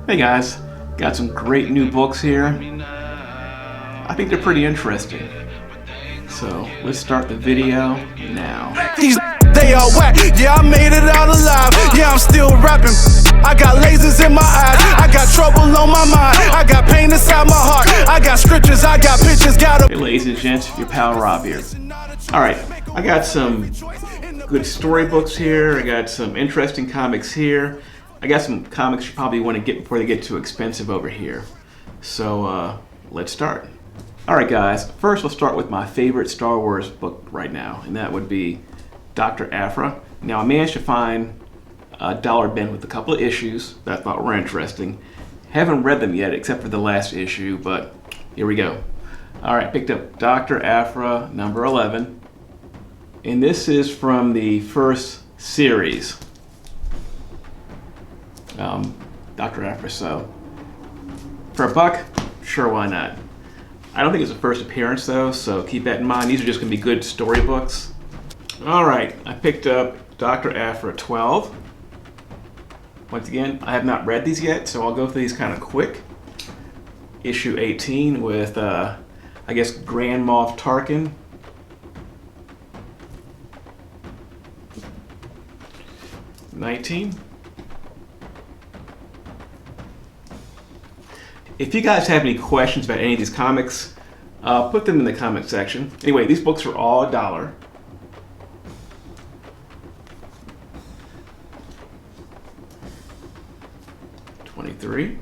Hey guys, got some great new books here. I think they're pretty interesting. So let's start the video now. They all whack, yeah, I made it out alive. Yeah, I'm still rapping. I got lasers in my eyes. I got trouble on my mind. I got pain inside my heart. I got scriptures, I got pictures, Hey ladies and gents, your pal Rob here. Alright, I got some good storybooks here. I got some interesting comics here. I got some comics you probably want to get before they get too expensive over here. So let's start. Alright guys, first we'll start with my favorite Star Wars book right now, and that would be Dr. Aphra. Now I managed to find a dollar bin with a couple of issues that I thought were interesting. Haven't read them yet except for the last issue, but here we go. Alright, picked up Dr. Aphra number 11, and this is from the first series. Dr. Aphra, so for a buck, sure, why not? I don't think it's the first appearance though, so keep that in mind. These are just going to be good storybooks. Alright, I picked up Dr. Aphra 12. Once again, I have not read these yet, so I'll go through these kind of quick. Issue 18 with, I guess, Grand Moff Tarkin. '19. If you guys have any questions about any of these comics, put them in the comment section. Anyway, these books are all $1. $23.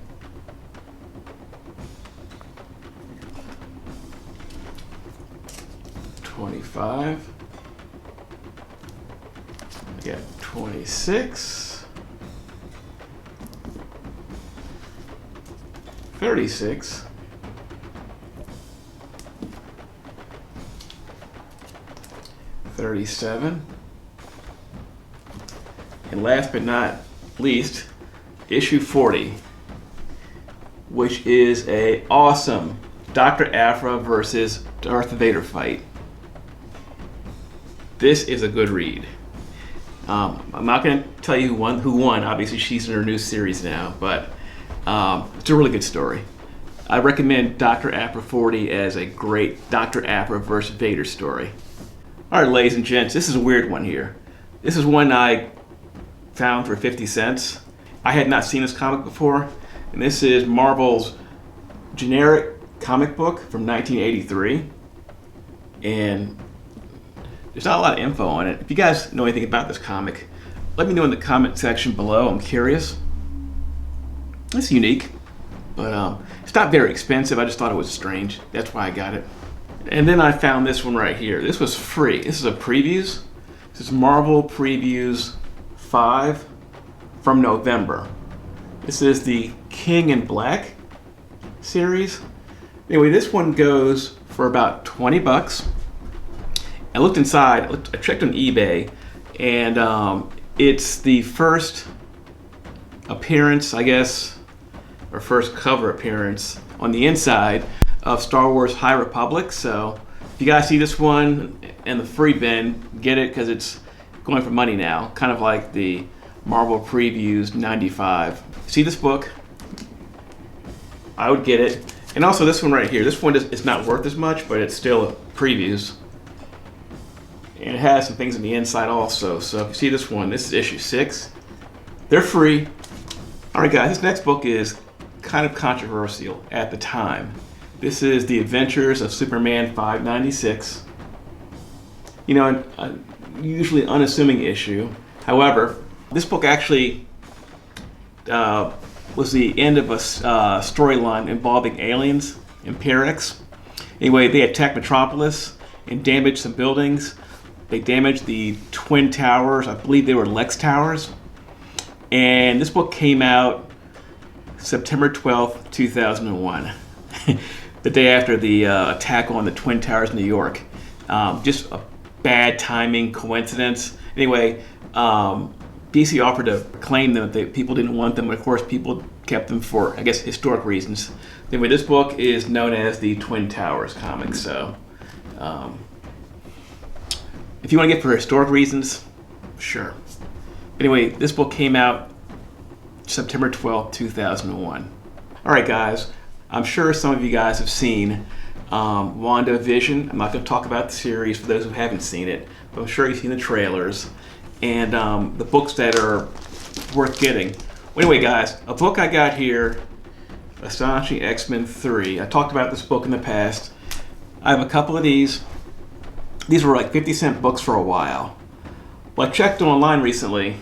$25. I got $26. 36. $37. And last but not least, issue 40, which is a awesome Dr. Aphra versus Darth Vader fight. This is a good read. I'm not going to tell you who won. Obviously, she's in her new series now, but it's a really good story. I recommend Dr. Aphra 40 as a great Dr. Aphra versus Vader story. Alright ladies and gents, this is a weird one here. This is one I found for 50 cents. I had not seen this comic before, and this is Marvel's generic comic book from 1983. And there's not a lot of info on it. If you guys know anything about this comic, let me know in the comment section below. I'm curious. It's unique, but it's not very expensive. I just thought it was strange. That's why I got it. And then I found this one right here. This was free. This is a previews. This is Marvel Previews 5 from November. This is the King in Black series. Anyway, this one goes for about 20 bucks. I looked inside, I checked on eBay, and it's the first appearance, I guess, or first cover appearance on the inside of Star Wars High Republic. So if you guys see this one in the free bin, get it because it's going for money now, kind of like the Marvel Previews 95. See this book? I would get it. And also this one right here. This one is not worth as much, but it's still previews. And it has some things on the inside also. So if you see this one, this is issue 6. They're free. Alright guys, this next book is kind of controversial at the time. This is The Adventures of Superman 596. You know, a usually unassuming issue. However, this book actually was the end of a storyline involving aliens and Pyrex. Anyway, they attacked Metropolis and damaged some buildings. They damaged the Twin Towers. I believe they were Lex Towers. And this book came out September 12th, 2001. The day after the attack on the Twin Towers in New York. Just a bad timing, coincidence. Anyway, DC offered to claim them if people didn't want them, but of course people kept them for, I guess, historic reasons. Anyway, this book is known as the Twin Towers comic, so if you want to get for historic reasons, sure. Anyway, this book came out September 12th, 2001. All right, guys. I'm sure some of you guys have seen WandaVision. I'm not going to talk about the series for those who haven't seen it, but I'm sure you've seen the trailers and the books that are worth getting. Well, anyway, guys, a book I got here, Astonishing XMen 3. I talked about this book in the past. I have a couple of these. These were like 50-cent books for a while. Well, I checked online recently,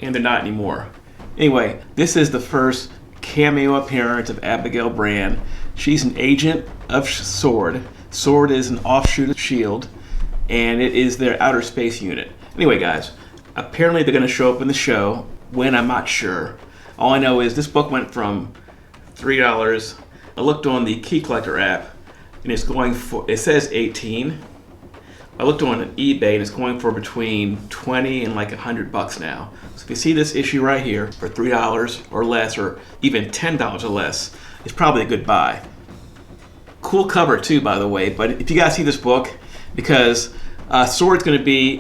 and they're not anymore. Anyway, this is the first cameo appearance of Abigail Brand. She's an agent of S.W.O.R.D. S.W.O.R.D. is an offshoot of S.H.I.E.L.D., and it is their outer space unit. Anyway, guys, apparently they're going to show up in the show. When, I'm not sure. All I know is this book went from $3. I looked on the Key Collector app, and it's going for, it says 18. I looked on eBay, and it's going for between 20 and like $100 now. So if you see this issue right here for $3 or less, or even $10 or less, it's probably a good buy. Cool cover too, by the way. But if you guys see this book, because S.W.O.R.D's going to be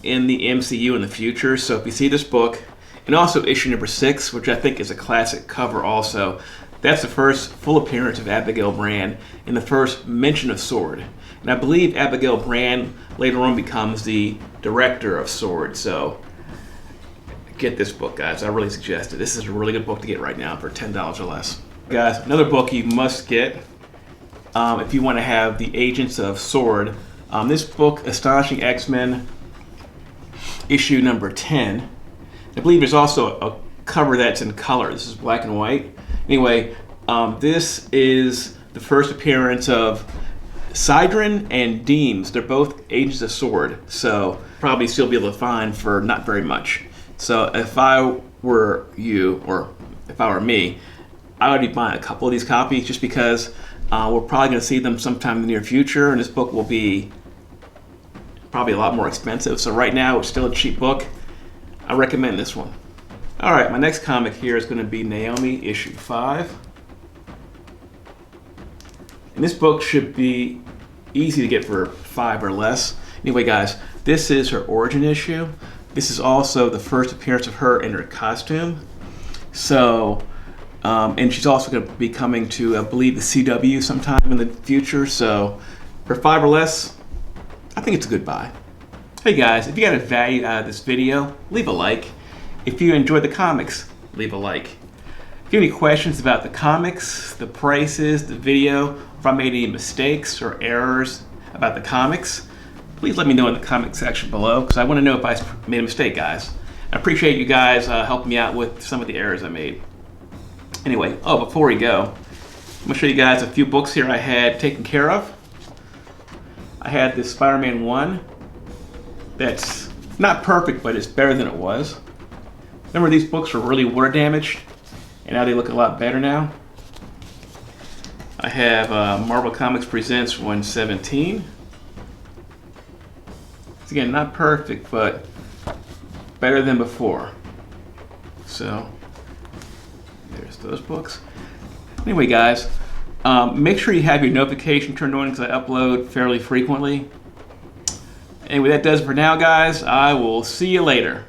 in the MCU in the future, so if you see this book, and also issue number 6, which I think is a classic cover also, that's the first full appearance of Abigail Brand and the first mention of S.W.O.R.D. And I believe Abigail Brand later on becomes the director of S.W.O.R.D. So get this book, guys. I really suggest it. This is a really good book to get right now for $10 or less. Guys, another book you must get if you want to have the agents of S.W.O.R.D. This book, Astonishing XMen, issue number 10. I believe there's also a cover that's in color. This is black and white. Anyway, this is the first appearance of Sidron and Deems. They're both agents of S.W.O.R.D., so probably still be able to find for not very much. So if I were you, or if I were me, I would be buying a couple of these copies just because we're probably going to see them sometime in the near future, and this book will be probably a lot more expensive. So right now, it's still a cheap book. I recommend this one. All right, my next comic here is going to be Naomi issue 5. And this book should be easy to get for $5 or less. Anyway, guys, this is her origin issue. This is also the first appearance of her in her costume. So, and she's also going to be coming to, I believe, the CW sometime in the future. So, for $5 or less, I think it's a good buy. Hey guys, if you got a value out of this video, leave a like. If you enjoyed the comics, leave a like. If you have any questions about the comics, the prices, the video, if I made any mistakes or errors about the comics, please let me know in the comment section below, because I want to know if I made a mistake, guys. I appreciate you guys helping me out with some of the errors I made. Anyway, before we go, I'm going to show you guys a few books here I had taken care of. I had this Spider-Man 1 that's not perfect, but it's better than it was. Remember, these books were really water damaged, and now they look a lot better now. I have Marvel Comics Presents 117. It's again not perfect, but better than before. So there's those books. Anyway, guys, make sure you have your notification turned on because I upload fairly frequently. Anyway, that does it for now, guys. I will see you later.